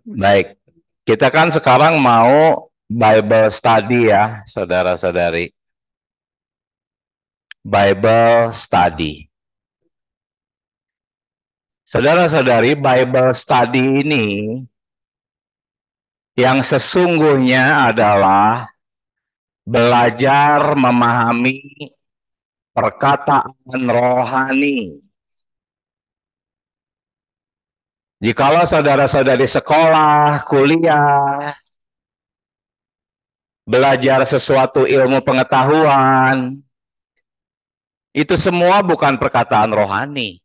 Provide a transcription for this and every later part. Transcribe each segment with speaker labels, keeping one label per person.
Speaker 1: Baik, kita kan sekarang mau Bible study ya, saudara-saudari. Bible study. Saudara-saudari, Bible study ini yang sesungguhnya adalah belajar memahami perkataan rohani. Jikalau saudara-saudari sekolah, kuliah, belajar sesuatu ilmu pengetahuan, itu semua bukan perkataan rohani.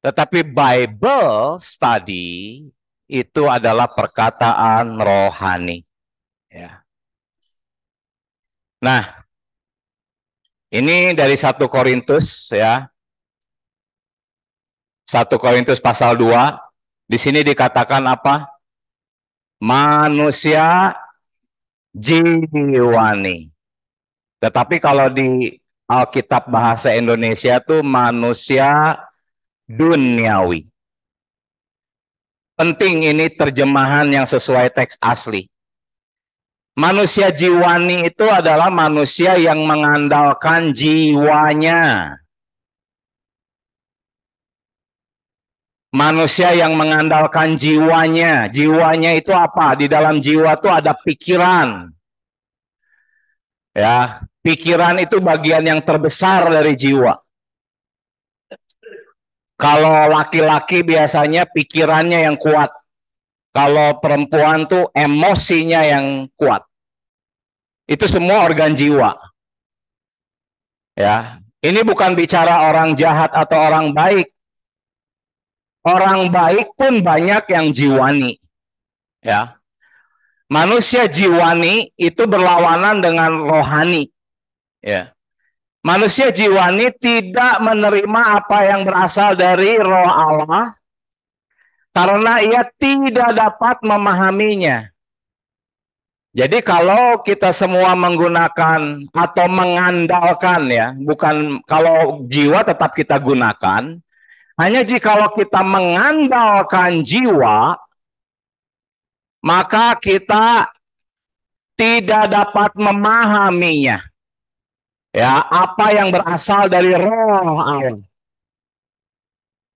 Speaker 1: Tetapi Bible study itu adalah perkataan rohani. Ya. Nah, ini dari 1 Korintus ya. 1 Korintus pasal 2. Di sini dikatakan apa? Manusia jiwani. Tetapi kalau di Alkitab bahasa Indonesia itu manusia duniawi. Penting ini terjemahan yang sesuai teks asli. Manusia jiwani itu adalah manusia yang mengandalkan jiwanya. Manusia yang mengandalkan jiwanya. Jiwanya itu apa? Di dalam jiwa itu ada pikiran. Ya, pikiran itu bagian yang terbesar dari jiwa. Kalau laki-laki biasanya pikirannya yang kuat. Kalau perempuan tuh emosinya yang kuat. Itu semua organ jiwa. Ya, ini bukan bicara orang jahat atau orang baik. Orang baik pun banyak yang jiwani. Ya. Manusia jiwani itu berlawanan dengan rohani. Ya. Manusia jiwani tidak menerima apa yang berasal dari roh Allah karena ia tidak dapat memahaminya. Jadi kalau kita semua menggunakan atau mengandalkan ya, bukan kalau jiwa tetap kita gunakan, hanya jikalau kita mengandalkan jiwa, maka kita tidak dapat memahaminya. Ya, apa yang berasal dari roh Allah.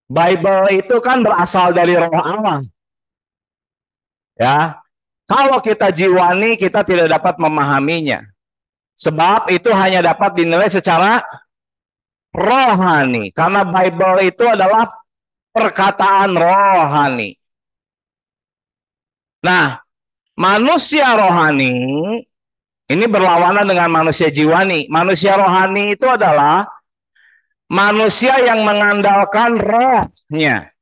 Speaker 1: Bible itu kan berasal dari roh Allah. Ya, kalau kita jiwani, kita tidak dapat memahaminya. Sebab itu hanya dapat dinilai secara rohani. Karena Bible itu adalah perkataan rohani. Nah, manusia rohani ini berlawanan dengan manusia jiwani. Manusia rohani itu adalah manusia yang mengandalkan rohnya.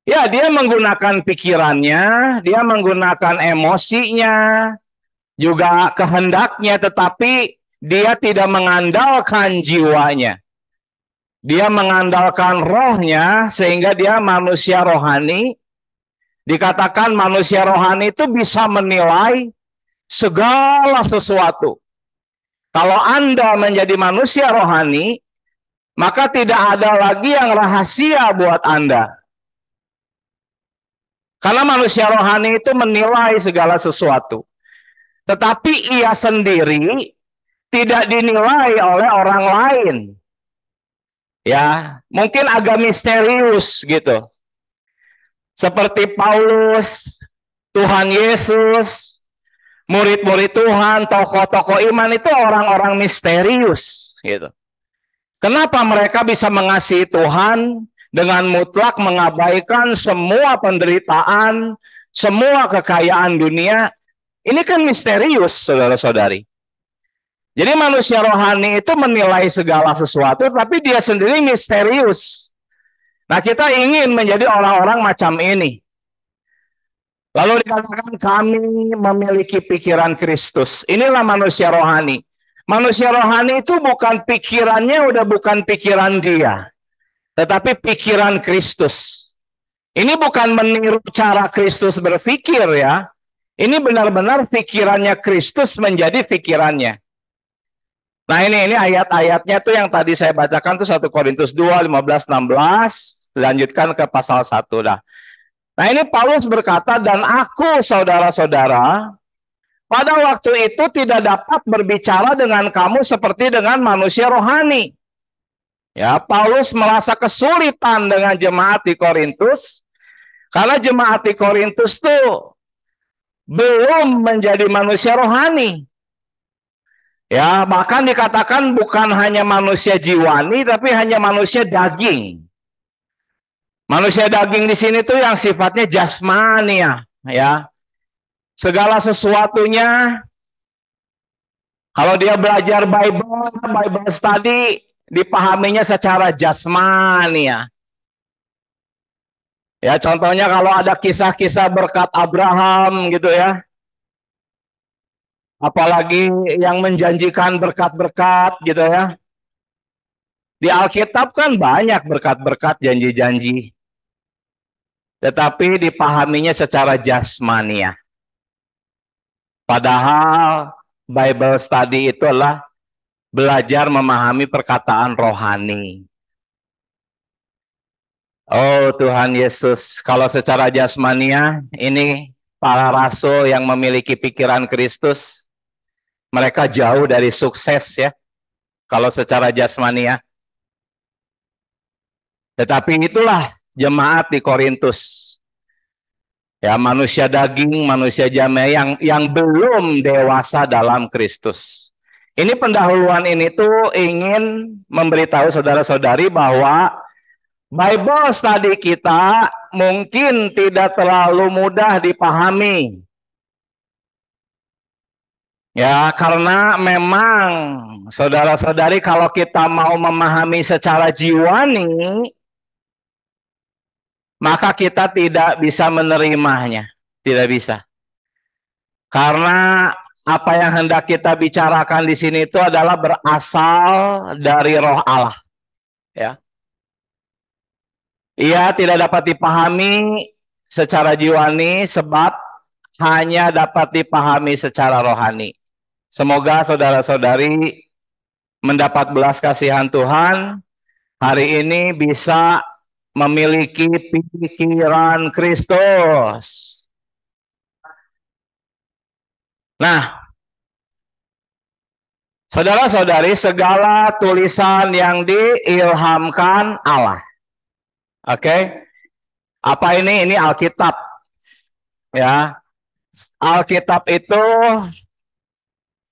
Speaker 1: Ya, dia menggunakan pikirannya, dia menggunakan emosinya, juga kehendaknya, tetapi dia tidak mengandalkan jiwanya. Dia mengandalkan rohnya, sehingga dia manusia rohani. Dikatakan manusia rohani itu bisa menilai segala sesuatu. Kalau Anda menjadi manusia rohani, maka tidak ada lagi yang rahasia buat Anda. Karena manusia rohani itu menilai segala sesuatu. Tetapi ia sendiri tidak dinilai oleh orang lain. Ya, mungkin agak misterius gitu. Seperti Paulus, Tuhan Yesus, murid-murid Tuhan, tokoh-tokoh iman itu orang-orang misterius gitu. Kenapa mereka bisa mengasihi Tuhan dengan mutlak mengabaikan semua penderitaan, semua kekayaan dunia? Ini kan misterius, saudara-saudari. Jadi manusia rohani itu menilai segala sesuatu, tapi dia sendiri misterius. Nah, kita ingin menjadi orang-orang macam ini. Lalu dikatakan kami memiliki pikiran Kristus. Inilah manusia rohani. Manusia rohani itu bukan pikirannya, udah bukan pikiran dia, tetapi pikiran Kristus. Ini bukan meniru cara Kristus berpikir ya. Ini benar-benar pikirannya Kristus menjadi pikirannya. Nah ini ayat-ayatnya tuh yang tadi saya bacakan tuh 1 Korintus 2, 15, 16. Lanjutkan ke pasal 1 dah. Nah, ini Paulus berkata, dan aku saudara-saudara pada waktu itu tidak dapat berbicara dengan kamu seperti dengan manusia rohani. Ya, Paulus merasa kesulitan dengan jemaat di Korintus karena jemaat di Korintus tuh belum menjadi manusia rohani. Ya, bahkan dikatakan bukan hanya manusia jiwani tapi hanya manusia daging. Manusia daging di sini tuh yang sifatnya jasmania, ya. Segala sesuatunya, kalau dia belajar Bible study, dipahaminya secara jasmania. Ya, contohnya kalau ada kisah-kisah berkat Abraham gitu ya. Apalagi yang menjanjikan berkat-berkat gitu ya. Di Alkitab kan banyak berkat-berkat, janji-janji. Tetapi dipahaminya secara jasmania. Padahal Bible study itu adalah belajar memahami perkataan rohani. Oh Tuhan Yesus, kalau secara jasmania, ini para rasul yang memiliki pikiran Kristus, mereka jauh dari sukses ya, kalau secara jasmania. Tetapi itulah jemaat di Korintus. Ya, manusia daging, manusia jamai yang belum dewasa dalam Kristus. Ini pendahuluan ini tuh ingin memberitahu saudara-saudari bahwa Bible study kita mungkin tidak terlalu mudah dipahami. Ya, karena memang saudara-saudari kalau kita mau memahami secara jiwani, maka kita tidak bisa menerimanya. Tidak bisa. Karena apa yang hendak kita bicarakan di sini itu adalah berasal dari Roh Allah. Ya. Ia tidak dapat dipahami secara jiwani sebab hanya dapat dipahami secara rohani. Semoga saudara-saudari mendapat belas kasihan Tuhan hari ini bisa memiliki pikiran Kristus. Nah, saudara-saudari, segala tulisan yang diilhamkan Allah. Oke. Apa ini? Ini Alkitab. Ya. Alkitab itu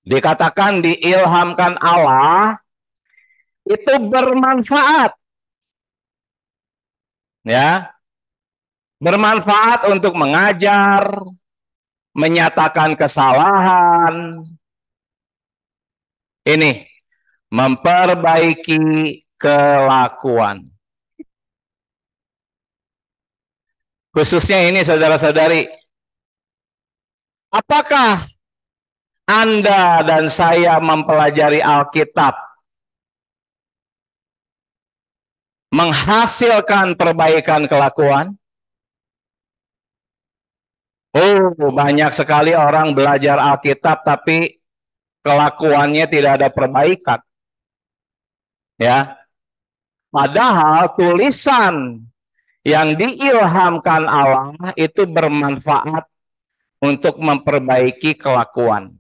Speaker 1: dikatakan diilhamkan Allah, itu bermanfaat. Ya. Bermanfaat untuk mengajar, menyatakan kesalahan. Ini memperbaiki kelakuan. Khususnya ini saudara-saudari, apakah Anda dan saya mempelajari Alkitab menghasilkan perbaikan kelakuan? Oh, banyak sekali orang belajar Alkitab tapi kelakuannya tidak ada perbaikan. Ya. Padahal tulisan yang diilhamkan Allah itu bermanfaat untuk memperbaiki kelakuan.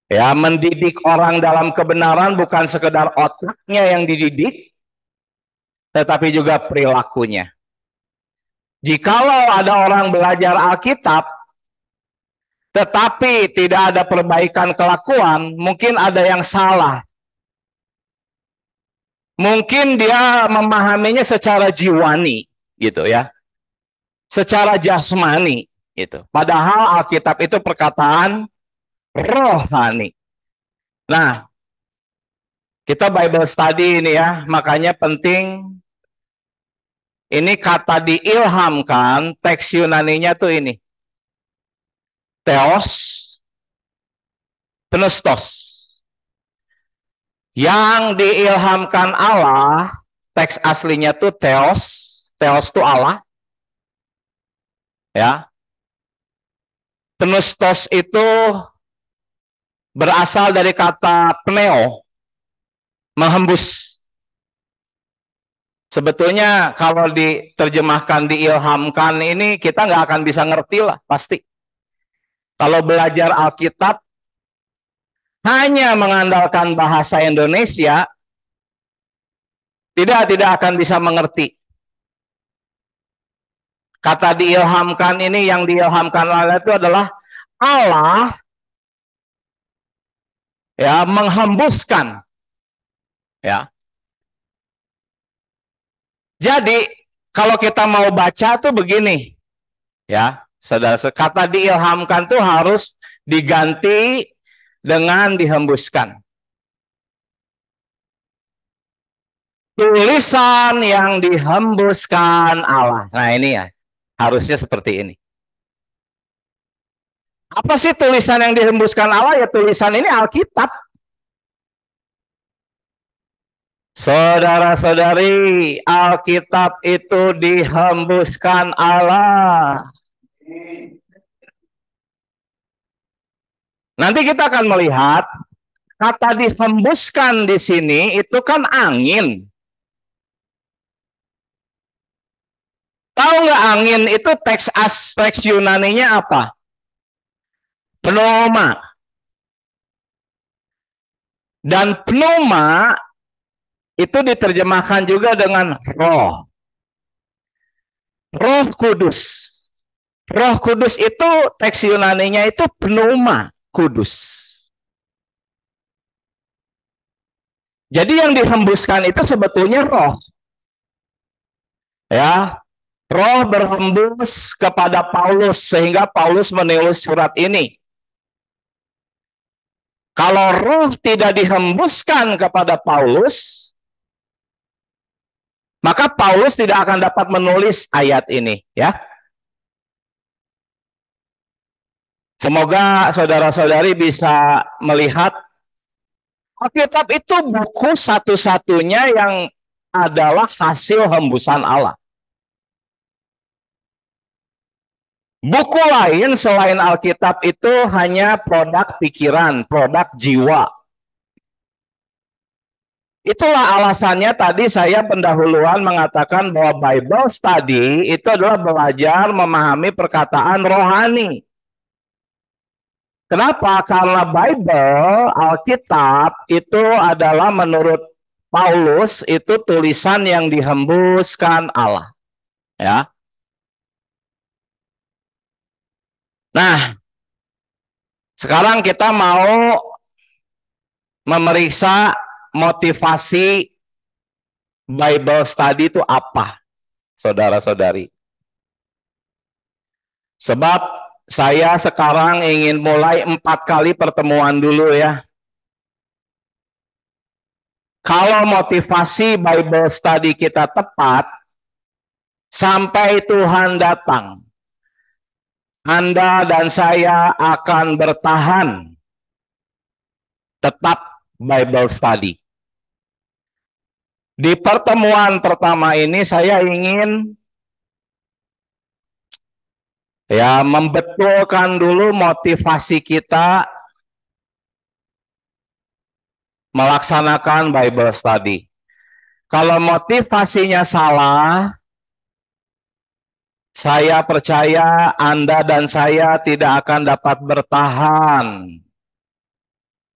Speaker 1: Ya, mendidik orang dalam kebenaran bukan sekedar otaknya yang dididik, tetapi juga perilakunya. Jikalau ada orang belajar Alkitab, tetapi tidak ada perbaikan kelakuan, mungkin ada yang salah. Mungkin dia memahaminya secara jiwani, gitu ya. Secara jasmani, gitu. Padahal Alkitab itu perkataan rohani. Nah, kita Bible study ini ya, makanya penting. Ini kata diilhamkan, teks Yunaninya tuh ini. Theos, pneustos. Yang diilhamkan Allah, teks aslinya tuh theos. Theos tuh Allah. Ya. Pneustos itu berasal dari kata pneo, menghembus. Sebetulnya kalau diterjemahkan, diilhamkan ini kita nggak akan bisa ngerti lah pasti. Kalau belajar Alkitab hanya mengandalkan bahasa Indonesia, tidak akan bisa mengerti. Kata diilhamkan ini, yang diilhamkan Allah itu adalah Allah ya menghembuskan ya. Jadi kalau kita mau baca tuh begini ya, saudara, kata diilhamkan tuh harus diganti dengan dihembuskan. Tulisan yang dihembuskan Allah. Nah ini ya, harusnya seperti ini. Apa sih tulisan yang dihembuskan Allah? Ya tulisan ini Alkitab. Saudara-saudari, Alkitab itu dihembuskan Allah. Nanti kita akan melihat kata dihembuskan di sini itu kan angin. Tahu nggak angin itu teks Yunaninya apa? Pneuma. Dan pneuma itu diterjemahkan juga dengan roh. Roh Kudus. Roh Kudus itu teks Yunaninya itu pneuma, kudus. Jadi yang dihembuskan itu sebetulnya roh. Ya, roh berhembus kepada Paulus sehingga Paulus menulis surat ini. Kalau roh tidak dihembuskan kepada Paulus, maka Paulus tidak akan dapat menulis ayat ini, ya. Semoga saudara-saudari bisa melihat Alkitab itu buku satu-satunya yang adalah hasil hembusan Allah. Buku lain selain Alkitab itu hanya produk pikiran, produk jiwa. Itulah alasannya tadi saya pendahuluan mengatakan bahwa Bible study itu adalah belajar memahami perkataan rohani. Kenapa? Karena Bible, Alkitab itu adalah menurut Paulus itu tulisan yang dihembuskan Allah. Ya. Nah, sekarang kita mau memeriksa motivasi Bible study itu apa, saudara-saudari. Sebab saya sekarang ingin mulai 4 kali pertemuan dulu ya. Kalau motivasi Bible study kita tepat, sampai Tuhan datang, Anda dan saya akan bertahan tetap Bible study. Di pertemuan pertama ini saya ingin ya membetulkan dulu motivasi kita melaksanakan Bible study. Kalau motivasinya salah, saya percaya Anda dan saya tidak akan dapat bertahan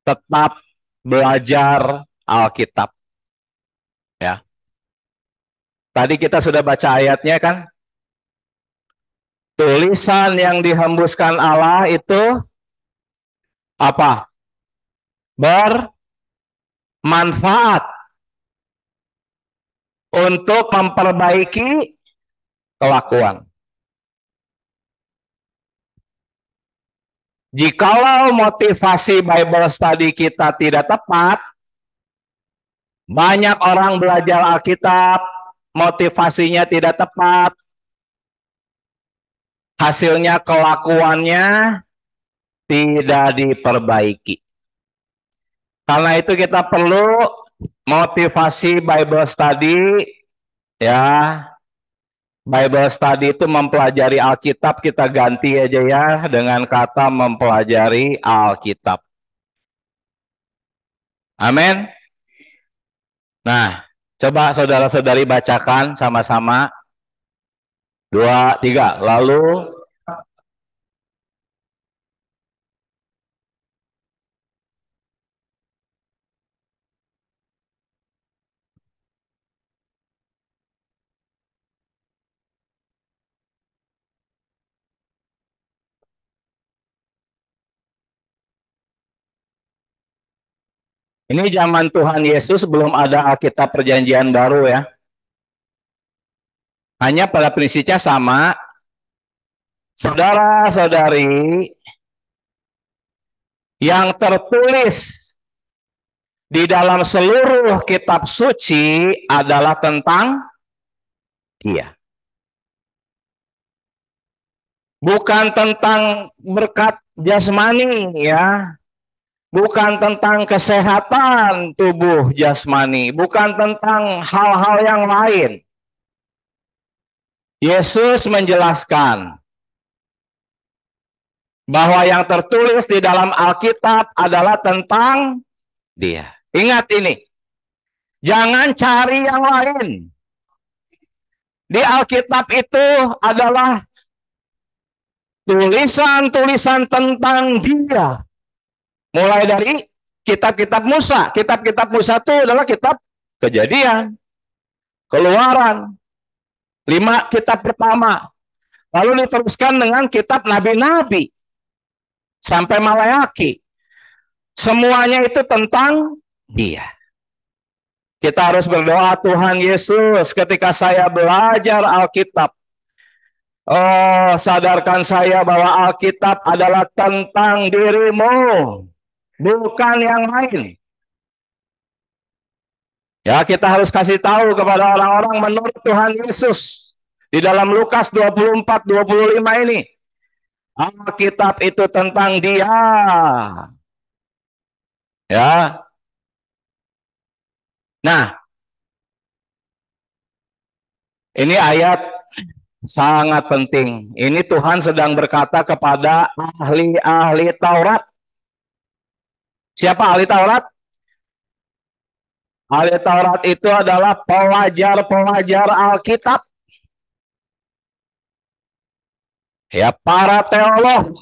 Speaker 1: tetap belajar Alkitab. Ya. Tadi kita sudah baca ayatnya kan? Tulisan yang dihembuskan Allah itu apa? Bermanfaat untuk memperbaiki kelakuan. Jikalau motivasi Bible study kita tidak tepat, banyak orang belajar Alkitab, motivasinya tidak tepat, hasilnya kelakuannya tidak diperbaiki. Karena itu kita perlu motivasi Bible study, ya. Bible study itu mempelajari Alkitab, kita ganti aja ya dengan kata mempelajari Alkitab. Amin. Nah, Coba saudara-saudari bacakan sama-sama. 2, 3. Lalu ini zaman Tuhan Yesus belum ada Alkitab Perjanjian Baru ya. Hanya pada prinsipnya sama. Saudara-saudari, yang tertulis di dalam seluruh kitab suci adalah tentang Dia. Bukan tentang berkat jasmani ya. Bukan tentang kesehatan tubuh jasmani. Bukan tentang hal-hal yang lain. Yesus menjelaskan bahwa yang tertulis di dalam Alkitab adalah tentang Dia. Ingat ini. Jangan cari yang lain. Di Alkitab itu adalah tulisan-tulisan tentang Dia. Mulai dari kitab-kitab Musa. Kitab-kitab Musa itu adalah kitab Kejadian, Keluaran, 5 kitab pertama. Lalu diteruskan dengan kitab nabi-nabi sampai Malayaki. Semuanya itu tentang Dia. Kita harus berdoa, Tuhan Yesus, ketika saya belajar Alkitab, sadarkan saya bahwa Alkitab adalah tentang dirimu, bukan yang lain. Ya, kita harus kasih tahu kepada orang-orang menurut Tuhan Yesus. Di dalam Lukas 24-25 ini. Alkitab itu tentang Dia. Ya. Nah, ini ayat sangat penting. Ini Tuhan sedang berkata kepada ahli-ahli Taurat. Siapa ahli Taurat? Ahli Taurat itu adalah pelajar-pelajar Alkitab. Ya, para teolog.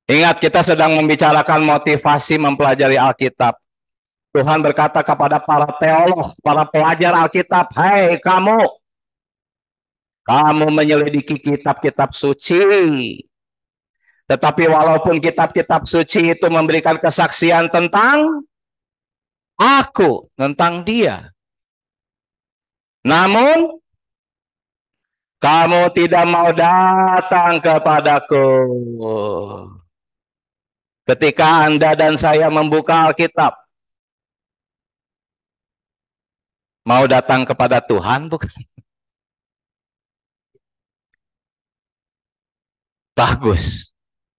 Speaker 1: Ingat, kita sedang membicarakan motivasi mempelajari Alkitab. Tuhan berkata kepada para teolog, para pelajar Alkitab, "Hei kamu menyelidiki kitab-kitab suci. Tetapi walaupun kitab-kitab suci itu memberikan kesaksian tentang aku, tentang Dia. Namun, kamu tidak mau datang kepadaku. Ketika Anda dan saya membuka Alkitab, mau datang kepada Tuhan bukan? Bagus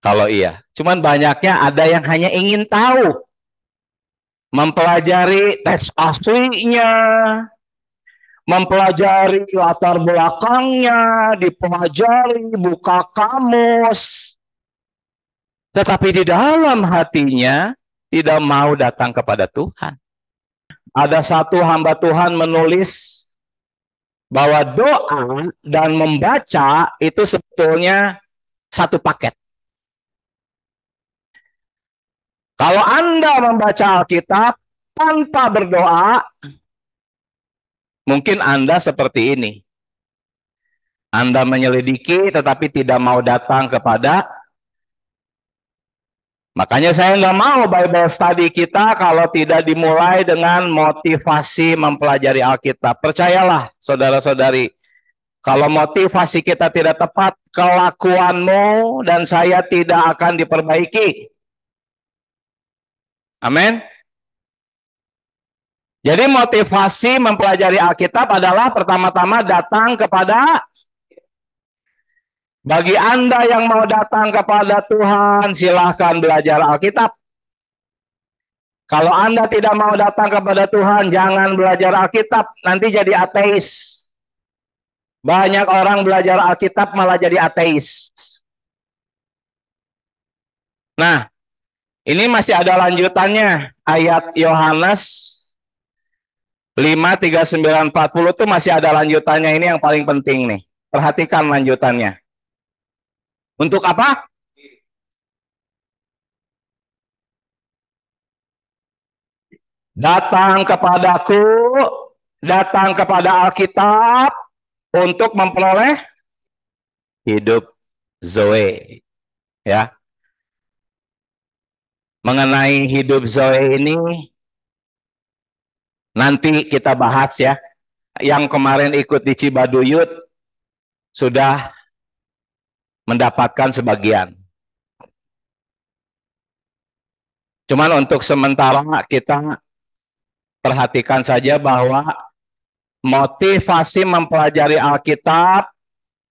Speaker 1: kalau iya. Cuman banyaknya ada yang hanya ingin tahu, mempelajari teks aslinya, mempelajari latar belakangnya, dipelajari, buka kamus. Tetapi di dalam hatinya tidak mau datang kepada Tuhan. Ada satu hamba Tuhan menulis bahwa doa dan membaca itu sebetulnya satu paket. Kalau Anda membaca Alkitab tanpa berdoa, mungkin Anda seperti ini. Anda menyelidiki tetapi tidak mau datang kepada. Makanya saya nggak mau Bible study kita kalau tidak dimulai dengan motivasi mempelajari Alkitab. Percayalah saudara-saudari, kalau motivasi kita tidak tepat, kelakuanmu dan saya tidak akan diperbaiki. Amin. Jadi motivasi mempelajari Alkitab adalah pertama-tama datang kepada. Bagi Anda yang mau datang kepada Tuhan, silahkan belajar Alkitab. Kalau Anda tidak mau datang kepada Tuhan, jangan belajar Alkitab, nanti jadi ateis. Banyak orang belajar Alkitab malah jadi ateis. Nah, Ini masih ada lanjutannya. Ayat Yohanes 5, 39, 40 itu masih ada lanjutannya. Ini yang paling penting nih. Perhatikan lanjutannya. Untuk apa? Datang kepadaku, datang kepada Alkitab untuk memperoleh hidup Zoe. Ya. Mengenai hidup Zoe ini nanti kita bahas ya. Yang kemarin ikut di Cibaduyut sudah mendapatkan sebagian. Cuman untuk sementara kita perhatikan saja bahwa motivasi mempelajari Alkitab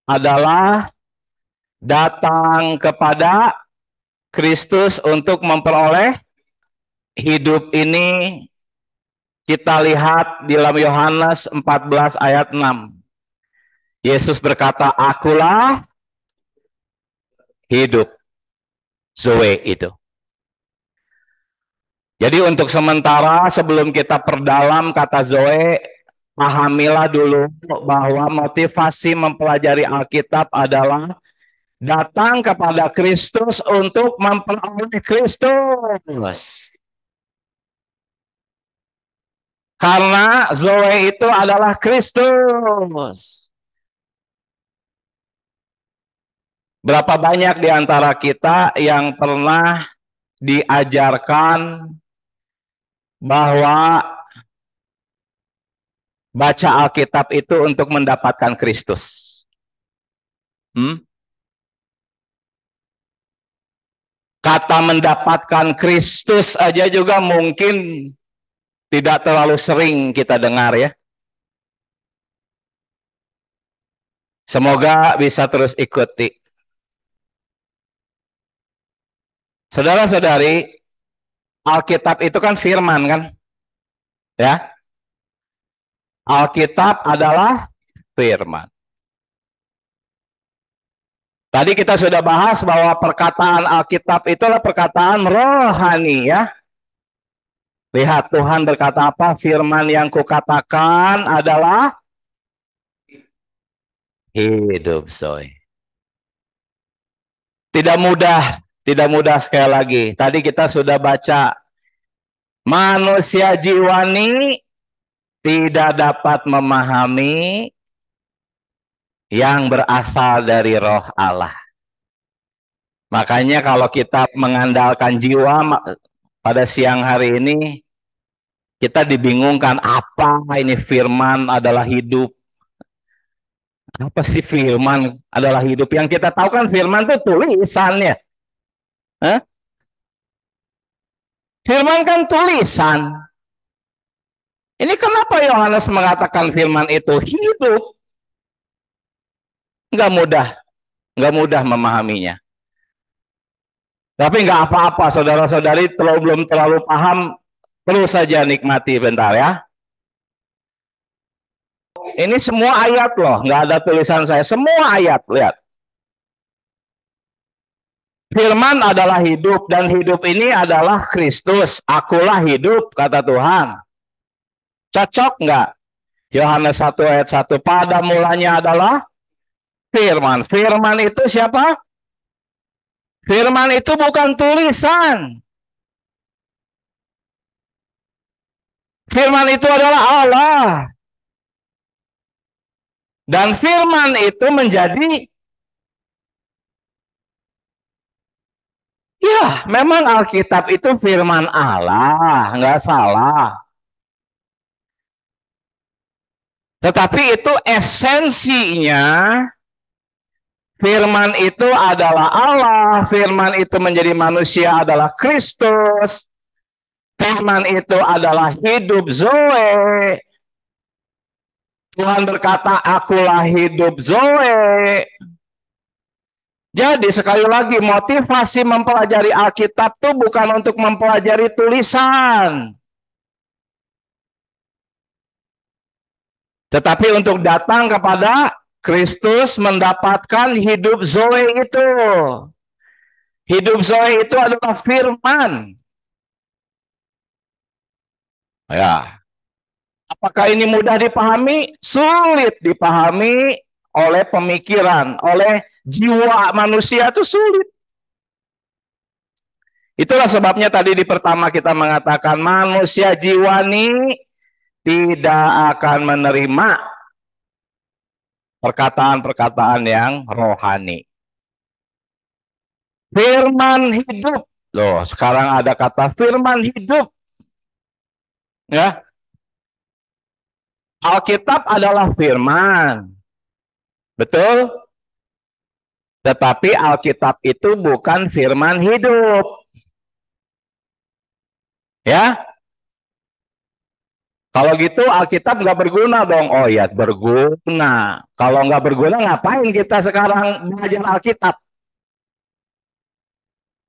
Speaker 1: adalah datang kepada Kristus untuk memperoleh hidup ini. Kita lihat di dalam Yohanes 14 ayat 6. Yesus berkata, akulah hidup Zoe itu. Jadi untuk sementara sebelum kita perdalam kata Zoe, pahamilah dulu bahwa motivasi mempelajari Alkitab adalah datang kepada Kristus untuk memperoleh Kristus. Karena Zoe itu adalah Kristus. Berapa banyak di antara kita yang pernah diajarkan bahwa baca Alkitab itu untuk mendapatkan Kristus? Kata mendapatkan Kristus aja juga mungkin tidak terlalu sering kita dengar ya. Semoga bisa terus ikuti. Saudara-saudari, Alkitab itu kan firman kan? Ya. Alkitab adalah firman. Tadi kita sudah bahas bahwa perkataan Alkitab itulah perkataan rohani ya. Lihat Tuhan berkata apa? Firman yang kukatakan adalah hidup Zoe. Tidak mudah sekali lagi. Tadi kita sudah baca manusia jiwani tidak dapat memahami yang berasal dari roh Allah. Makanya kalau kita mengandalkan jiwa pada siang hari ini, kita dibingungkan apa ini firman adalah hidup. Apa sih firman adalah hidup? Yang kita tahu kan firman itu tulisannya. Hah? Firman kan tulisan. Ini kenapa Yohanes mengatakan firman itu hidup? Nggak mudah memahaminya. Tapi nggak apa-apa, saudara-saudari belum terlalu paham, terus saja nikmati bentar ya. Ini semua ayat loh, nggak ada tulisan saya, semua ayat, lihat. Firman adalah hidup, dan hidup ini adalah Kristus. Akulah hidup, kata Tuhan. Cocok nggak? Yohanes 1 ayat 1, pada mulanya adalah firman. Firman itu siapa? Firman itu bukan tulisan. Firman itu adalah Allah. Dan firman itu menjadi, ya memang Alkitab itu firman Allah, nggak salah. Tetapi itu esensinya, firman itu adalah Allah, firman itu menjadi manusia adalah Kristus, firman itu adalah hidup Zoe. Tuhan berkata, akulah hidup Zoe. Jadi sekali lagi, motivasi mempelajari Alkitab itu bukan untuk mempelajari tulisan, tetapi untuk datang kepada Kristus mendapatkan hidup Zoe itu. Hidup Zoe itu adalah firman. Ya, apakah ini mudah dipahami? Sulit dipahami oleh pemikiran, oleh jiwa manusia itu sulit. Itulah sebabnya tadi di pertama kita mengatakan manusia jiwani tidak akan menerima perkataan-perkataan yang rohani. Firman hidup. Loh, sekarang ada kata firman hidup. Ya. Alkitab adalah firman. Betul? Tetapi Alkitab itu bukan firman hidup. Ya. Kalau gitu Alkitab nggak berguna dong. Oh ya, berguna. Kalau nggak berguna, ngapain kita sekarang belajar Alkitab?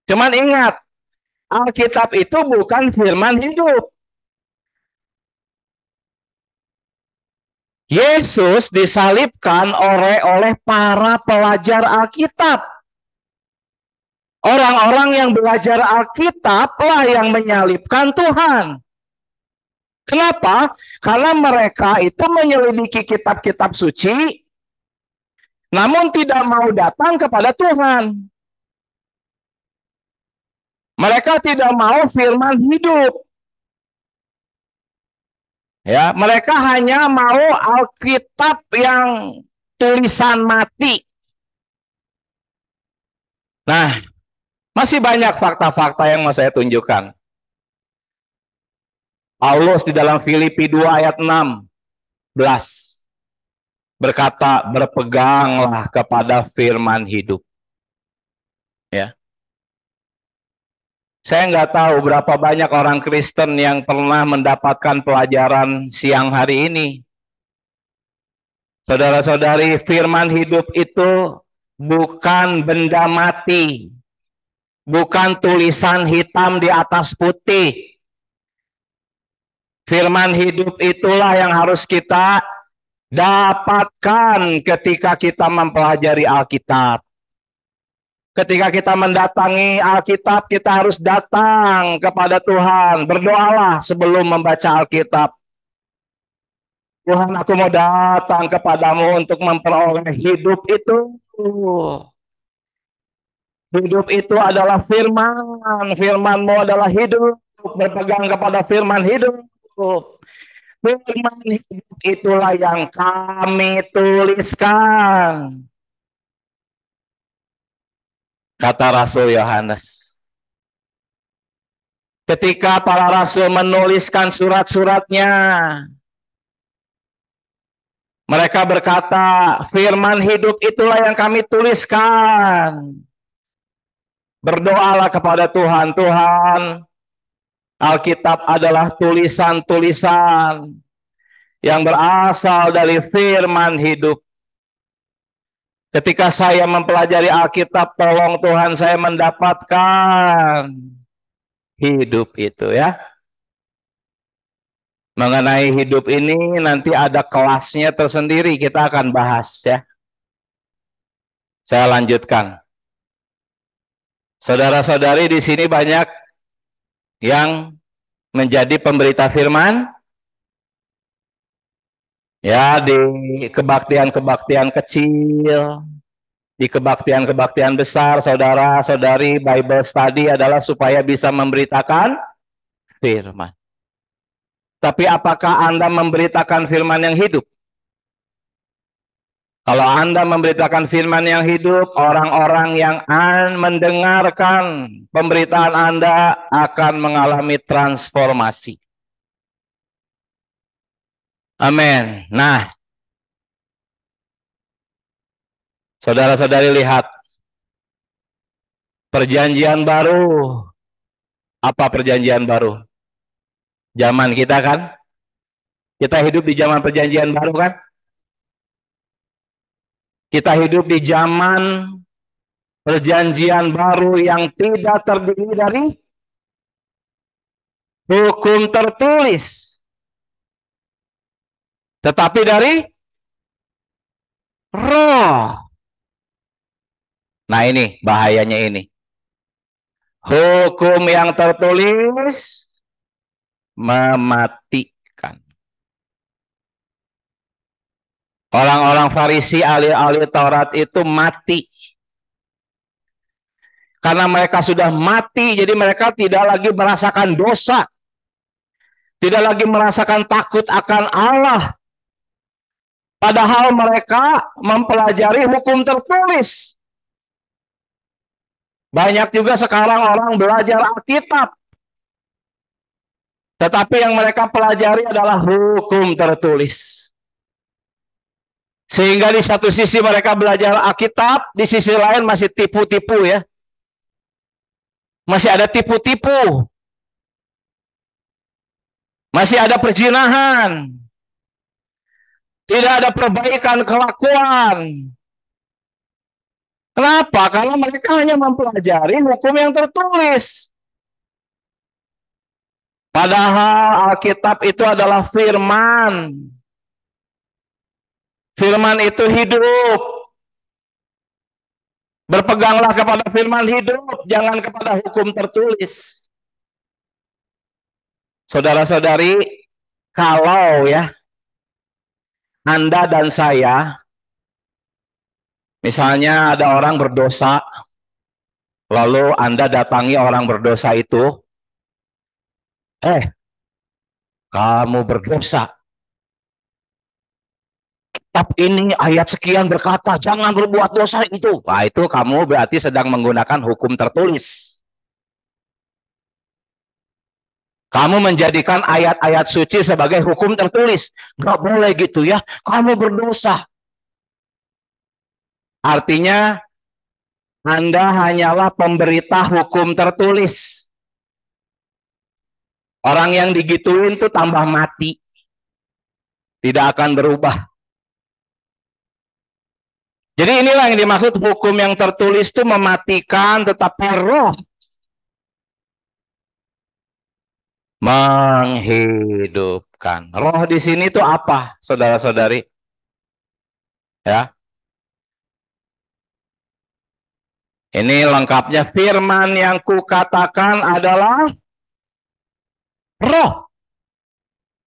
Speaker 1: Cuman ingat, Alkitab itu bukan firman hidup. Yesus disalibkan oleh para pelajar Alkitab. Orang-orang yang belajar Alkitab lah yang menyalibkan Tuhan. Kenapa? Karena mereka itu menyelidiki kitab-kitab suci, namun tidak mau datang kepada Tuhan. Mereka tidak mau firman hidup. Ya, mereka hanya mau Alkitab yang tulisan mati. Nah, masih banyak fakta-fakta yang mau saya tunjukkan. Paulus di dalam Filipi 2 ayat 16 berkata, berpeganglah kepada firman hidup. Ya. Saya nggak tahu berapa banyak orang Kristen yang pernah mendapatkan pelajaran siang hari ini. Saudara-saudari, firman hidup itu bukan benda mati. Bukan tulisan hitam di atas putih. Firman hidup itulah yang harus kita dapatkan ketika kita mempelajari Alkitab. Ketika kita mendatangi Alkitab, kita harus datang kepada Tuhan. Berdoalah sebelum membaca Alkitab. Tuhan, aku mau datang kepadamu untuk memperoleh hidup itu. Hidup itu adalah firman. Firman-Mu adalah hidup. Berpegang kepada firman hidup. Firman hidup itulah yang kami tuliskan. Kata Rasul Yohanes. Ketika para rasul menuliskan surat-suratnya, mereka berkata, firman hidup itulah yang kami tuliskan. Berdoalah kepada Tuhan. Tuhan, Alkitab adalah tulisan-tulisan yang berasal dari firman hidup. Ketika saya mempelajari Alkitab, tolong Tuhan saya mendapatkan hidup itu ya. Mengenai hidup ini nanti ada kelasnya tersendiri, kita akan bahas ya. Saya lanjutkan. Saudara-saudari di sini banyak yang menjadi pemberita firman. Ya, di kebaktian-kebaktian kecil, di kebaktian-kebaktian besar, saudara-saudari, Bible study adalah supaya bisa memberitakan firman. Tapi apakah Anda memberitakan firman yang hidup? Kalau Anda memberitakan firman yang hidup, orang-orang yang mendengarkan pemberitaan Anda akan mengalami transformasi. Amin. Nah, saudara-saudari lihat, perjanjian baru. Apa perjanjian baru? Zaman kita kan? Kita hidup di zaman perjanjian baru kan? Kita hidup di zaman perjanjian baru yang tidak terdiri dari hukum tertulis. Tetapi dari roh. Nah ini bahayanya ini. Hukum yang tertulis mematikan. Orang-orang Farisi, ahli-ahli Taurat itu mati. Karena mereka sudah mati, jadi mereka tidak lagi merasakan dosa. Tidak lagi merasakan takut akan Allah. Padahal mereka mempelajari hukum tertulis. Banyak juga sekarang orang belajar Alkitab. Tetapi yang mereka pelajari adalah hukum tertulis. Sehingga di satu sisi mereka belajar Alkitab, di sisi lain masih tipu-tipu ya. Masih ada tipu-tipu. Masih ada perzinahan. Tidak ada perbaikan kelakuan. Kenapa? Karena mereka hanya mempelajari hukum yang tertulis. Padahal Alkitab itu adalah firman. Firman itu hidup. Berpeganglah kepada firman hidup, jangan kepada hukum tertulis. Saudara-saudari, kalau ya Anda dan saya, misalnya ada orang berdosa, lalu Anda datangi orang berdosa itu, kamu berdosa. Kitab ini ayat sekian berkata, jangan berbuat dosa itu. Nah, itu kamu berarti sedang menggunakan hukum tertulis. Kamu menjadikan ayat-ayat suci sebagai hukum tertulis. Nggak boleh gitu ya, kamu berdosa. Artinya, Anda hanyalah pemberita hukum tertulis. Orang yang digituin tuh tambah mati. Tidak akan berubah. Jadi inilah yang dimaksud hukum yang tertulis itu mematikan, tetapi roh menghidupkan. Roh di sini itu apa, saudara-saudari? Ya. Ini lengkapnya, firman yang kukatakan adalah roh.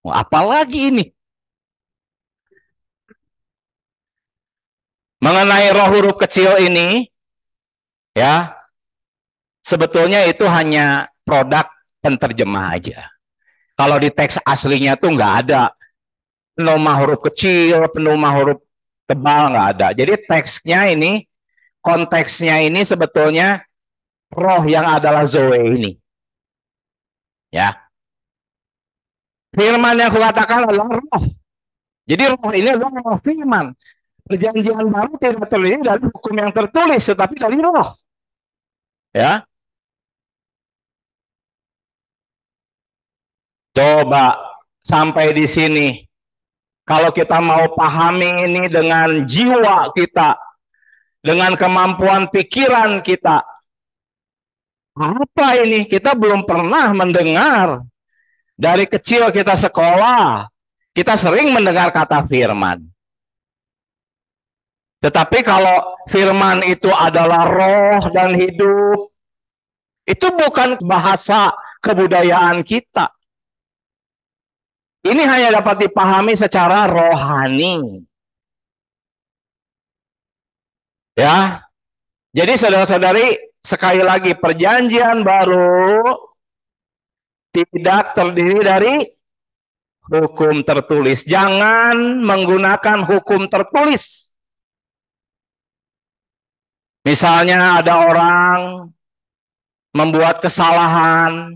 Speaker 1: Apalagi ini? Mengenai roh huruf kecil ini, ya, sebetulnya itu hanya produk penterjemah aja. Kalau di teks aslinya tuh nggak ada pneuma huruf kecil, pneuma huruf tebal, nggak ada. Jadi teksnya ini, konteksnya ini sebetulnya roh yang adalah Zoe ini. Ya. Firman yang kukatakan adalah roh. Jadi roh ini adalah roh firman. Perjanjian baru tidak terdiri dari hukum yang tertulis, tetapi dari roh. Ya. Coba sampai di sini. Kalau kita mau pahami ini dengan jiwa kita, dengan kemampuan pikiran kita, apa ini? Kita belum pernah mendengar. Dari kecil kita sekolah, kita sering mendengar kata firman. Tetapi kalau firman itu adalah roh dan hidup, itu bukan bahasa kebudayaan kita. Ini hanya dapat dipahami secara rohani. Ya. Jadi saudara-saudari, sekali lagi, perjanjian baru tidak terdiri dari hukum tertulis. Jangan menggunakan hukum tertulis. Misalnya ada orang membuat kesalahan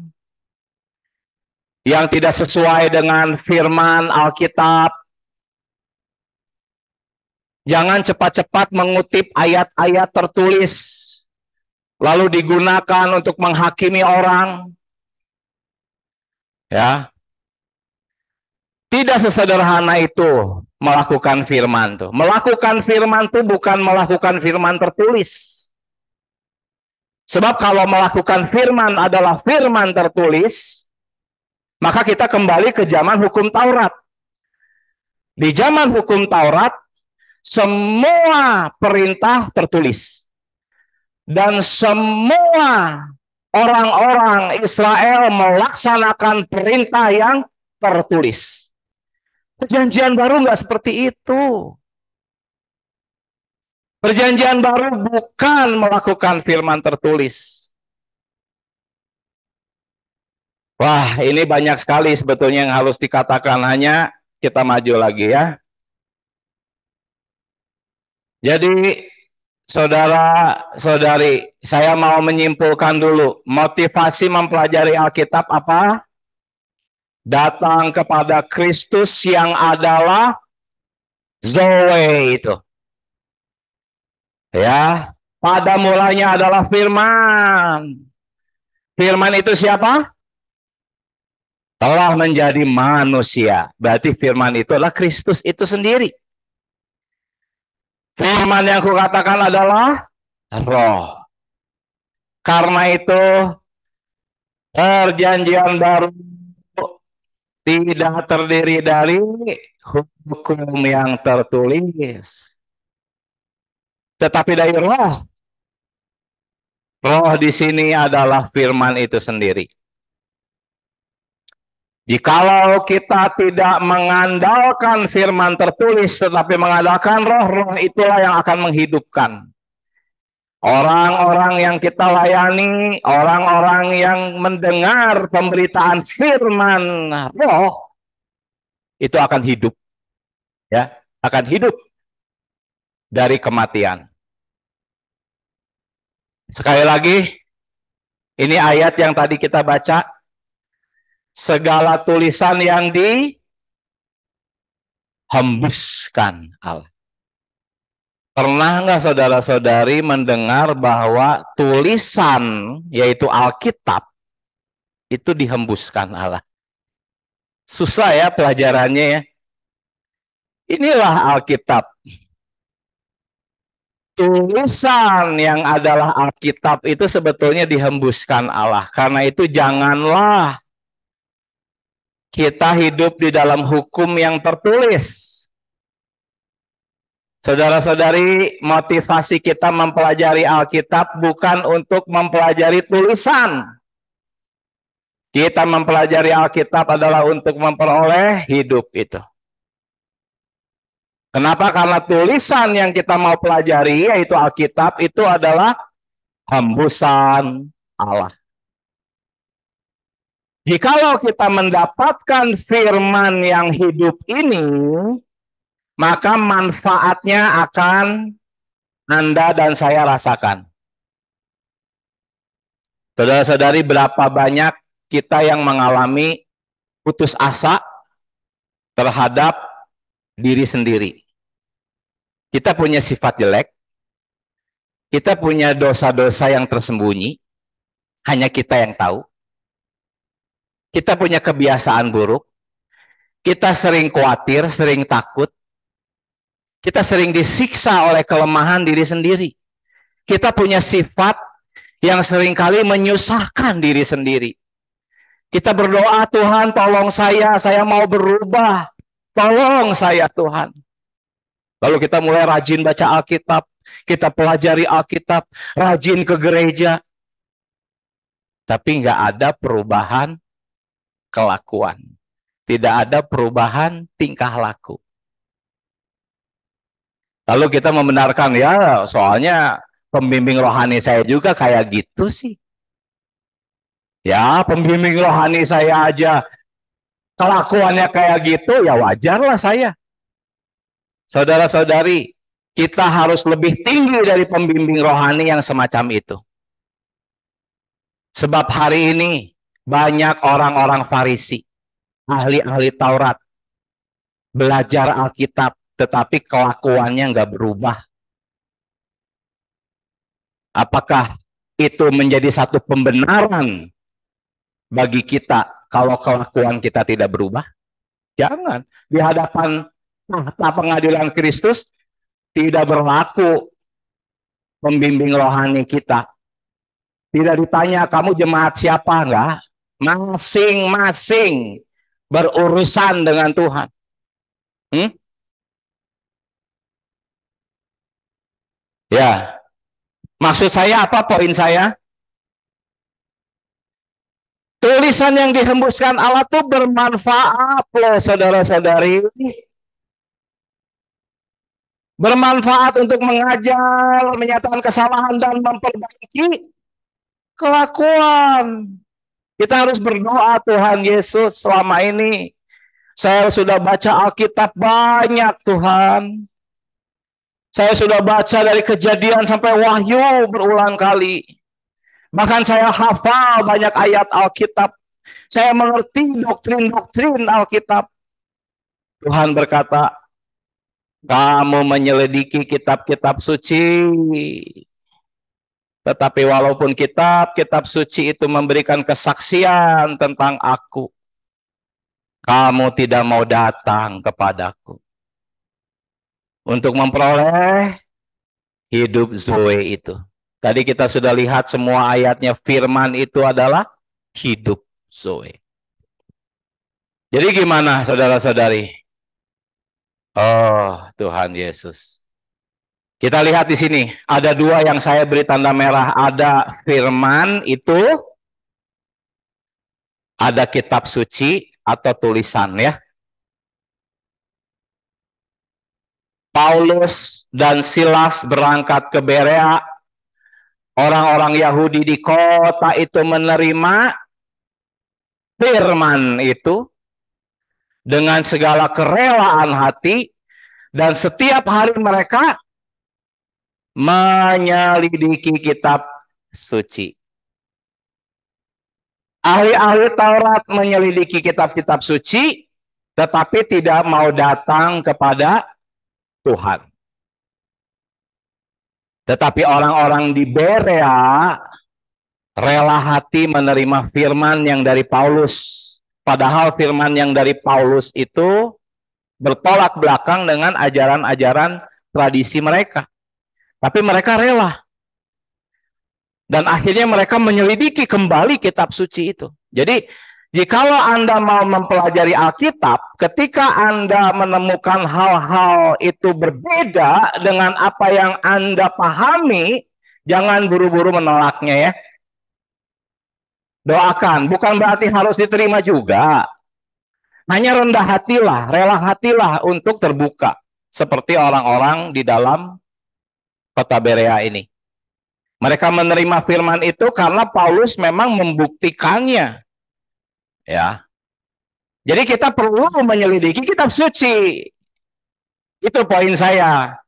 Speaker 1: yang tidak sesuai dengan firman Alkitab. Jangan cepat-cepat mengutip ayat-ayat tertulis, lalu digunakan untuk menghakimi orang. Ya, tidak sesederhana itu melakukan firman tuh. Melakukan firman tuh bukan melakukan firman tertulis. Sebab kalau melakukan firman adalah firman tertulis, maka kita kembali ke zaman hukum Taurat. Di zaman hukum Taurat, semua perintah tertulis. Dan semua orang-orang Israel melaksanakan perintah yang tertulis. Perjanjian baru nggak seperti itu. Perjanjian baru bukan melakukan firman tertulis. Wah, ini banyak sekali sebetulnya yang harus dikatakan, hanya kita maju lagi ya. Jadi, saudara-saudari, saya mau menyimpulkan dulu, motivasi mempelajari Alkitab apa? Datang kepada Kristus yang adalah Zoe itu. Ya, pada mulanya adalah firman. Firman itu siapa? Telah menjadi manusia. Berarti firman itu adalah Kristus itu sendiri. Firman yang kukatakan adalah roh. Karena itu perjanjian baru tidak terdiri dari hukum yang tertulis, tetapi dari roh. Roh di sini adalah firman itu sendiri. Jikalau kita tidak mengandalkan firman tertulis, tetapi mengandalkan roh, roh itulah yang akan menghidupkan. Orang-orang yang kita layani, orang-orang yang mendengar pemberitaan firman roh, itu akan hidup. Ya, akan hidup dari kematian. Sekali lagi, ini ayat yang tadi kita baca. Segala tulisan yang dihembuskan Allah. Pernah nggak saudara-saudari mendengar bahwa tulisan, yaitu Alkitab, itu dihembuskan Allah? Susah ya pelajarannya ya. Inilah Alkitab. Tulisan yang adalah Alkitab itu sebetulnya dihembuskan Allah. Karena itu janganlah kita hidup di dalam hukum yang tertulis. Saudara-saudari, motivasi kita mempelajari Alkitab bukan untuk mempelajari tulisan. Kita mempelajari Alkitab adalah untuk memperoleh hidup itu. Kenapa? Karena tulisan yang kita mau pelajari, yaitu Alkitab, itu adalah hembusan Allah. Jikalau kita mendapatkan firman yang hidup ini, maka manfaatnya akan Anda dan saya rasakan. Saudara-saudari, berapa banyak kita yang mengalami putus asa terhadap diri sendiri. Kita punya sifat jelek, kita punya dosa-dosa yang tersembunyi, hanya kita yang tahu. Kita punya kebiasaan buruk, kita sering khawatir, sering takut, kita sering disiksa oleh kelemahan diri sendiri. Kita punya sifat yang seringkali menyusahkan diri sendiri. Kita berdoa, Tuhan tolong saya mau berubah. Tolong saya Tuhan. Lalu kita mulai rajin baca Alkitab, kita pelajari Alkitab, rajin ke gereja. Tapi nggak ada perubahan kelakuan. Tidak ada perubahan tingkah laku. Lalu kita membenarkan, ya soalnya pembimbing rohani saya juga kayak gitu sih. Ya, pembimbing rohani saya aja kelakuannya kayak gitu, ya wajarlah saya. Saudara-saudari, kita harus lebih tinggi dari pembimbing rohani yang semacam itu. Sebab hari ini banyak orang-orang Farisi, ahli-ahli Taurat, belajar Alkitab, tetapi kelakuannya nggak berubah. Apakah itu menjadi satu pembenaran bagi kita kalau kelakuan kita tidak berubah? Jangan. Di hadapan tahta pengadilan Kristus tidak berlaku pembimbing rohani kita. Tidak ditanya kamu jemaat siapa, enggak. Masing-masing berurusan dengan Tuhan. Ya, maksud saya apa, poin saya? Tulisan yang dihembuskan Allah tuh bermanfaat loh saudara-saudari. Bermanfaat untuk mengajar, menyatakan kesalahan dan memperbaiki kelakuan. Kita harus berdoa, Tuhan Yesus, selama ini saya sudah baca Alkitab banyak, Tuhan. Saya sudah baca dari Kejadian sampai Wahyu berulang kali. Bahkan saya hafal banyak ayat Alkitab. Saya mengerti doktrin-doktrin Alkitab. Tuhan berkata, kamu menyelidiki kitab-kitab suci. Tetapi walaupun kitab-kitab suci itu memberikan kesaksian tentang aku, kamu tidak mau datang kepadaku untuk memperoleh hidup Zoe itu. Tadi kita sudah lihat semua ayatnya, firman itu adalah hidup Zoe. Jadi gimana saudara-saudari? Oh Tuhan Yesus. Kita lihat di sini, ada dua yang saya beri tanda merah. Ada firman itu, ada kitab suci atau tulisan ya. Paulus dan Silas berangkat ke Berea. Orang-orang Yahudi di kota itu menerima firman itu dengan segala kerelaan hati, dan setiap hari mereka menyelidiki kitab suci. Ahli-ahli Taurat menyelidiki kitab-kitab suci, tetapi tidak mau datang kepada Tuhan. Tetapi orang-orang di Berea rela hati menerima firman yang dari Paulus. Padahal firman yang dari Paulus itu bertolak belakang dengan ajaran-ajaran tradisi mereka. Tapi mereka rela. Dan akhirnya mereka menyelidiki kembali kitab suci itu. Jadi, jikalau Anda mau mempelajari Alkitab, ketika Anda menemukan hal-hal itu berbeda dengan apa yang Anda pahami, jangan buru-buru menolaknya ya. Doakan, bukan berarti harus diterima juga. Hanya rendah hatilah, rela hatilah untuk terbuka. Seperti orang-orang di dalam kota Berea ini. Mereka menerima firman itu karena Paulus memang membuktikannya. Ya. Jadi kita perlu menyelidiki kitab suci. Itu poin saya.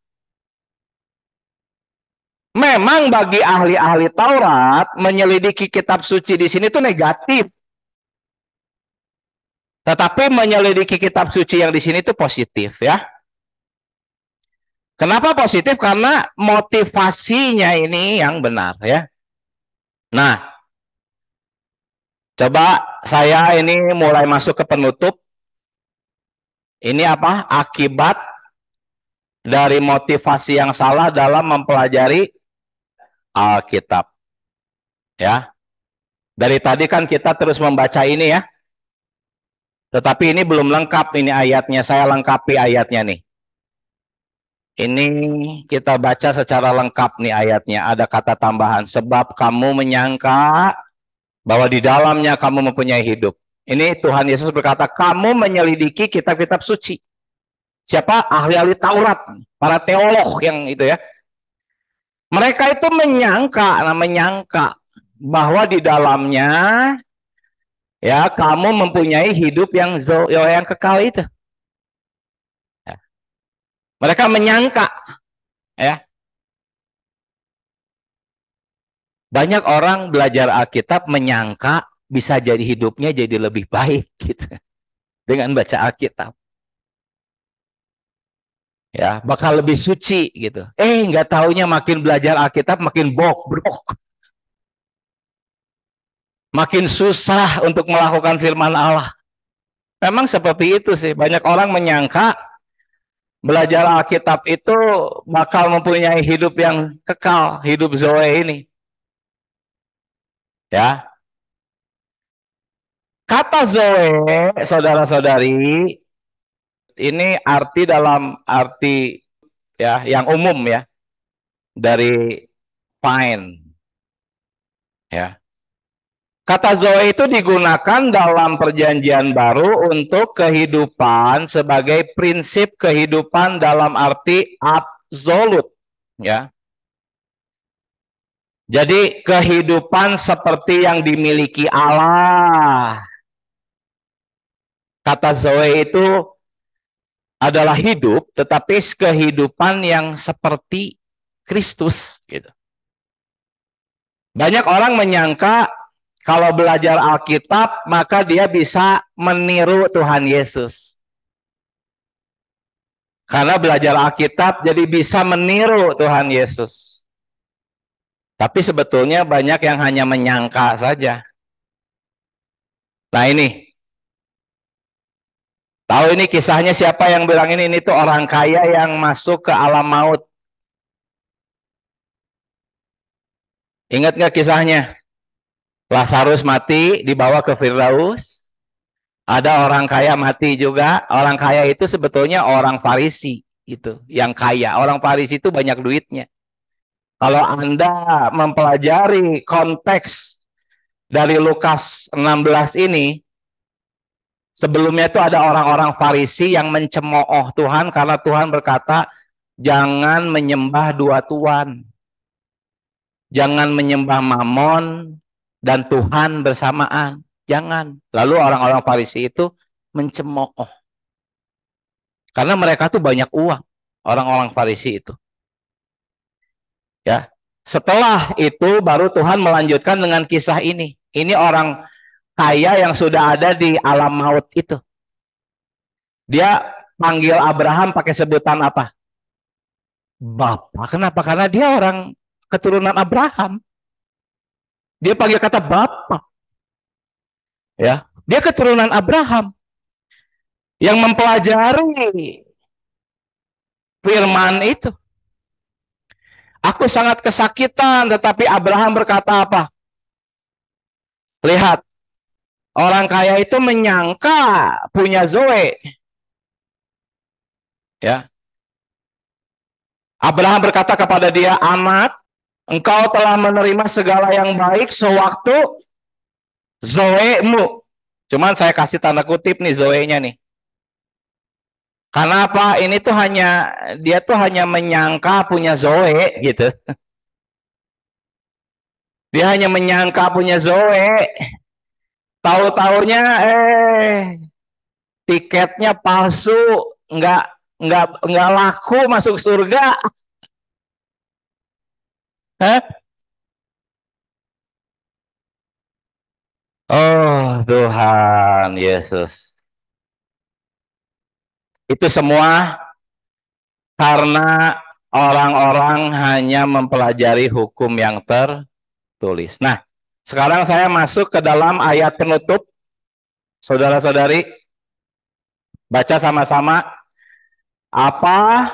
Speaker 1: Memang bagi ahli-ahli Taurat menyelidiki kitab suci di sini itu negatif. Tetapi menyelidiki kitab suci yang di sini itu positif ya. Kenapa positif? Karena motivasinya ini yang benar ya. Nah, coba saya ini mulai masuk ke penutup. Ini apa? Akibat dari motivasi yang salah dalam mempelajari Alkitab. Ya. Dari tadi kan kita terus membaca ini ya. Tetapi ini belum lengkap ini ayatnya. Saya lengkapi ayatnya nih. Ini kita baca secara lengkap nih ayatnya. Ada kata tambahan. Sebab kamu menyangka bahwa di dalamnya kamu mempunyai hidup. Ini Tuhan Yesus berkata, kamu menyelidiki kitab-kitab suci. Siapa? Ahli-ahli Taurat. Para teolog yang itu ya. Mereka itu menyangka bahwa di dalamnya ya kamu mempunyai hidup yang kekal itu. Mereka menyangka, ya. Banyak orang belajar Alkitab menyangka bisa jadi hidupnya jadi lebih baik gitu dengan baca Alkitab. Ya, bakal lebih suci gitu. Nggak taunya makin belajar Alkitab makin bobrok. Makin susah untuk melakukan firman Allah. Memang seperti itu sih. Banyak orang menyangka belajar Alkitab itu bakal mempunyai hidup yang kekal, hidup Zoe ini. Ya. Kata Zoe, saudara-saudari, ini arti dalam arti ya yang umum ya dari fine. Ya. Kata Zoe itu digunakan dalam perjanjian baru untuk kehidupan sebagai prinsip kehidupan dalam arti absolut, ya. Jadi kehidupan seperti yang dimiliki Allah. Kata Zoe itu adalah hidup, tetapi kehidupan yang seperti Kristus, gitu. Banyak orang menyangka kalau belajar Alkitab, maka dia bisa meniru Tuhan Yesus. Karena belajar Alkitab, jadi bisa meniru Tuhan Yesus. Tapi sebetulnya banyak yang hanya menyangka saja. Nah ini. Tahu ini kisahnya siapa yang bilang ini? Ini tuh orang kaya yang masuk ke alam maut. Ingat nggak kisahnya? Lazarus mati, dibawa ke Firdaus. Ada orang kaya mati juga. Orang kaya itu sebetulnya orang Farisi, itu yang kaya. Orang Farisi itu banyak duitnya. Kalau Anda mempelajari konteks dari Lukas 16 ini, sebelumnya itu ada orang-orang Farisi yang mencemooh Tuhan karena Tuhan berkata, jangan menyembah dua tuan. Jangan menyembah Mamon dan Tuhan bersamaan. Jangan. Lalu orang-orang Farisi itu mencemooh. Karena mereka tuh banyak uang. Orang-orang Farisi itu. Ya. Setelah itu baru Tuhan melanjutkan dengan kisah ini. Ini orang kaya yang sudah ada di alam maut itu. Dia panggil Abraham pakai sebutan apa? Bapak. Kenapa? Karena dia orang keturunan Abraham. Dia panggil kata Bapak. Ya, dia keturunan Abraham. Yang mempelajari firman itu. Aku sangat kesakitan, tetapi Abraham berkata apa? Lihat, orang kaya itu menyangka punya Zoe. Ya. Abraham berkata kepada dia, anak, engkau telah menerima segala yang baik sewaktu Zoe-mu. Cuman saya kasih tanda kutip nih Zoe-nya nih. Karena apa? Ini tuh dia tuh hanya menyangka punya Zoe gitu. Dia hanya menyangka punya Zoe. Tahu-taunya tiketnya palsu, nggak laku masuk surga. Hah? Oh Tuhan Yesus. Itu semua karena orang-orang hanya mempelajari hukum yang tertulis. Nah, sekarang saya masuk ke dalam ayat penutup. Saudara-saudari, baca sama-sama. Apa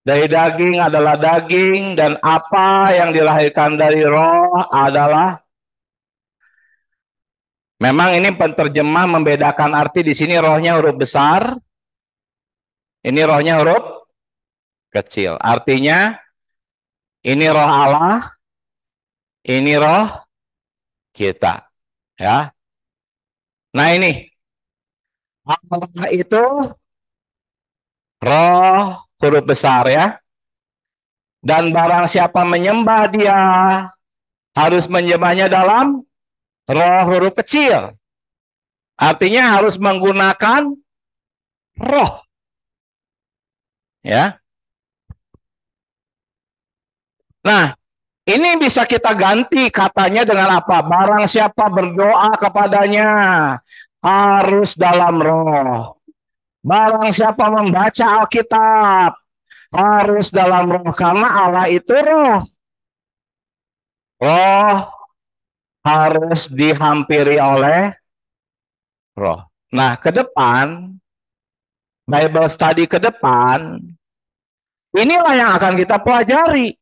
Speaker 1: dari daging adalah daging, dan apa yang dilahirkan dari roh adalah. Memang ini penterjemah membedakan arti. Di sini rohnya huruf besar, ini rohnya huruf kecil. Artinya ini roh Allah, ini roh kita. Ya. Nah ini Allah itu roh huruf besar ya. Dan barang siapa menyembah dia harus menyembahnya dalam roh huruf kecil. Artinya harus menggunakan roh. Ya. Nah, ini bisa kita ganti katanya dengan apa? Barang siapa berdoa kepadanya harus dalam roh. Barang siapa membaca Alkitab harus dalam roh, karena Allah itu roh. Roh harus dihampiri oleh roh. Nah, ke depan, Bible study ke depan, inilah yang akan kita pelajari.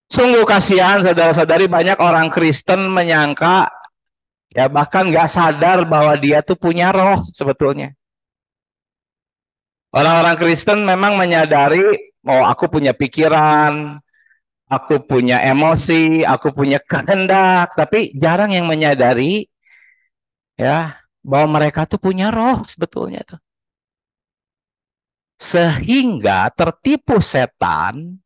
Speaker 1: Sungguh kasihan saudara-saudari, banyak orang Kristen menyangka, ya bahkan nggak sadar bahwa dia tuh punya roh sebetulnya. Orang-orang Kristen memang menyadari, oh aku punya pikiran, Aku punya emosi, aku punya kehendak, tapi jarang yang menyadari ya bahwa mereka tuh punya roh sebetulnya tuh. Sehingga tertipu setan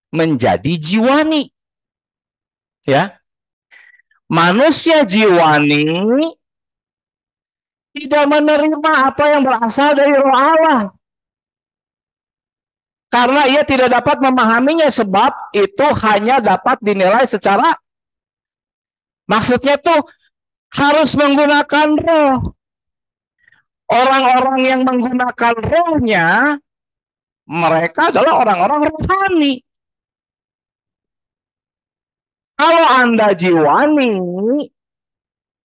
Speaker 1: menjadi jiwani. Ya, manusia jiwani tidak menerima apa yang berasal dari roh Allah. Karena ia tidak dapat memahaminya sebab itu hanya dapat dinilai secara, maksudnya tuh harus menggunakan roh. Orang-orang yang menggunakan rohnya, mereka adalah orang-orang rohani. Kalau Anda jiwani,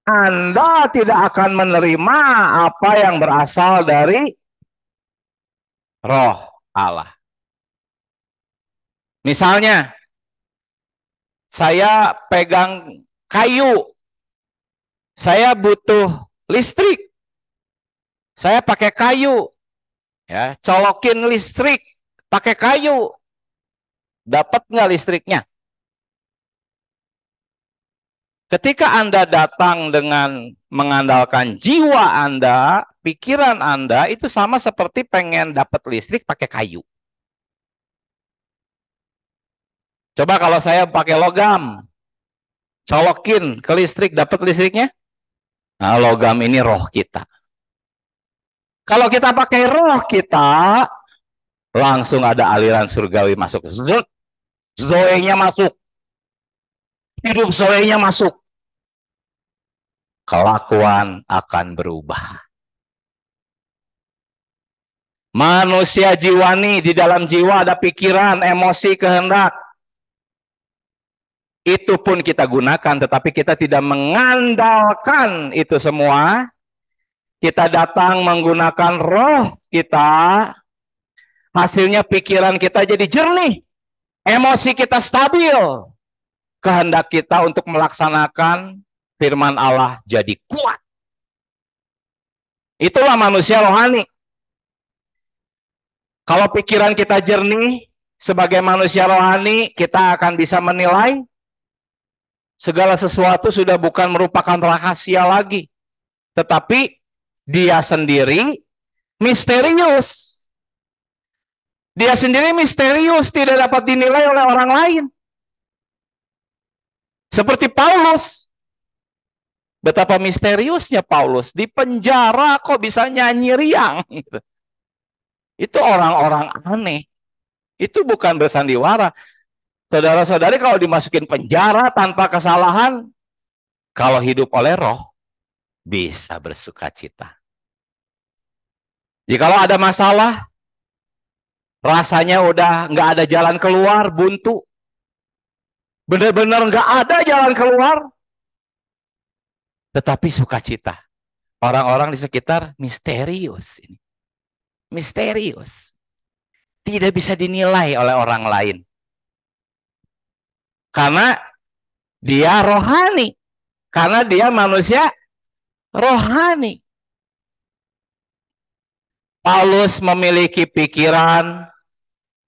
Speaker 1: Anda tidak akan menerima apa yang berasal dari roh Allah. Misalnya, saya pegang kayu, saya butuh listrik, saya pakai kayu, ya, colokin listrik, pakai kayu, dapat nggak listriknya? Ketika Anda datang dengan mengandalkan jiwa Anda, pikiran Anda, itu sama seperti pengen dapat listrik pakai kayu. Coba kalau saya pakai logam, colokin ke listrik, dapat listriknya? Nah, logam ini roh kita. Kalau kita pakai roh kita, langsung ada aliran surgawi masuk. Zoe-nya masuk. Hidup Zoe-nya masuk. Kelakuan akan berubah. Manusia jiwani, di dalam jiwa ada pikiran, emosi, kehendak. Itu pun kita gunakan, tetapi kita tidak mengandalkan itu semua. Kita datang menggunakan roh kita, hasilnya pikiran kita jadi jernih, emosi kita stabil, kehendak kita untuk melaksanakan firman Allah jadi kuat. Itulah manusia rohani. Kalau pikiran kita jernih, sebagai manusia rohani, kita akan bisa menilai segala sesuatu sudah bukan merupakan rahasia lagi, tetapi dia sendiri misterius. Dia sendiri misterius, tidak dapat dinilai oleh orang lain. Seperti Paulus. Betapa misteriusnya Paulus. Di penjara kok bisa nyanyi riang. Itu orang-orang aneh. Itu bukan bersandiwara. Saudara-saudari kalau dimasukin penjara tanpa kesalahan, kalau hidup oleh roh, bisa bersuka cita. Jikalau ada masalah, rasanya udah nggak ada jalan keluar, buntu. Benar-benar nggak ada jalan keluar. Tetapi sukacita. Orang-orang di sekitar misterius. Misterius. Tidak bisa dinilai oleh orang lain. Karena dia rohani. Karena dia manusia rohani. Paulus memiliki pikiran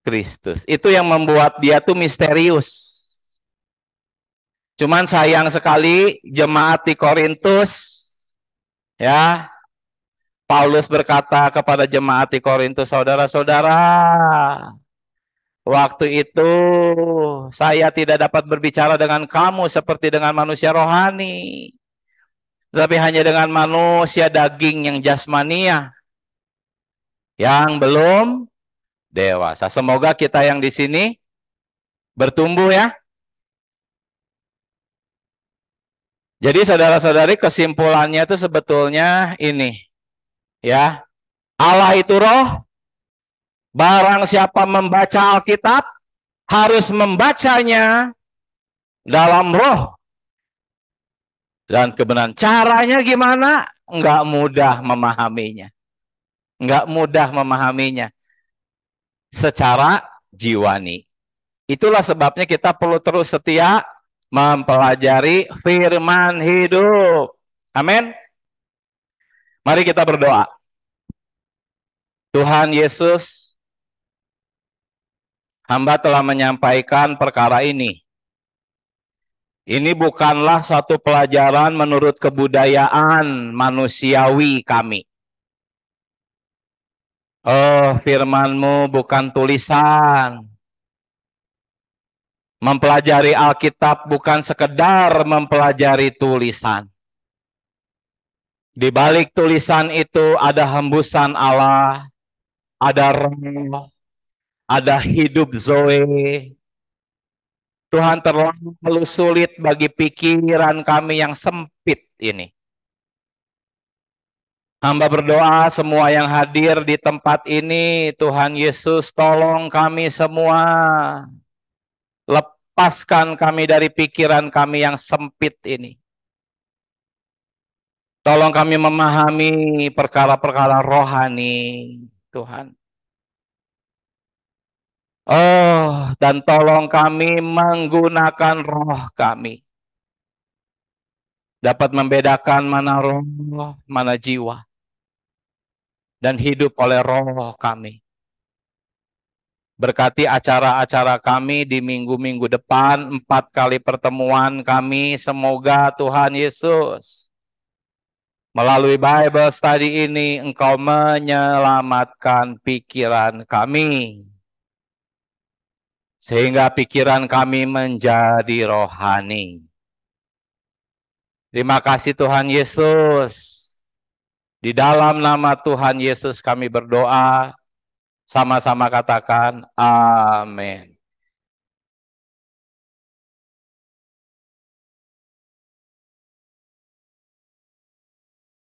Speaker 1: Kristus. Itu yang membuat dia tuh misterius. Cuman sayang sekali jemaat di Korintus, ya, Paulus berkata kepada jemaat di Korintus, saudara-saudara, waktu itu saya tidak dapat berbicara dengan kamu seperti dengan manusia rohani, tapi hanya dengan manusia daging yang jasmania, yang belum dewasa. Semoga kita yang di sini bertumbuh ya. Jadi saudara-saudari, kesimpulannya itu sebetulnya ini, ya, Allah itu roh. Barang siapa membaca Alkitab harus membacanya dalam roh dan kebenaran. Caranya gimana? Enggak mudah memahaminya. Enggak mudah memahaminya secara jiwani. Itulah sebabnya kita perlu terus setia mempelajari firman hidup. Amin. Mari kita berdoa. Tuhan Yesus, Hamba telah menyampaikan perkara ini. Ini bukanlah satu pelajaran menurut kebudayaan manusiawi kami. Oh, firman-Mu bukan tulisan. Mempelajari Alkitab bukan sekedar mempelajari tulisan. Di balik tulisan itu ada hembusan Allah, ada roh, ada hidup Zoe. Tuhan, terlalu sulit bagi pikiran kami yang sempit ini. Hamba berdoa semua yang hadir di tempat ini, Tuhan Yesus, tolong kami semua. Lepaskan kami dari pikiran kami yang sempit ini. Tolong kami memahami perkara-perkara rohani, Tuhan. Oh, dan tolong kami menggunakan roh kami. Dapat membedakan mana roh, mana jiwa. Dan hidup oleh roh kami. Berkati acara-acara kami di minggu-minggu depan, 4 kali pertemuan kami. Semoga Tuhan Yesus, melalui Bible study ini, Engkau menyelamatkan pikiran kami. Sehingga pikiran kami menjadi rohani. Terima kasih Tuhan Yesus. Di dalam nama Tuhan Yesus kami berdoa. Sama-sama katakan amin.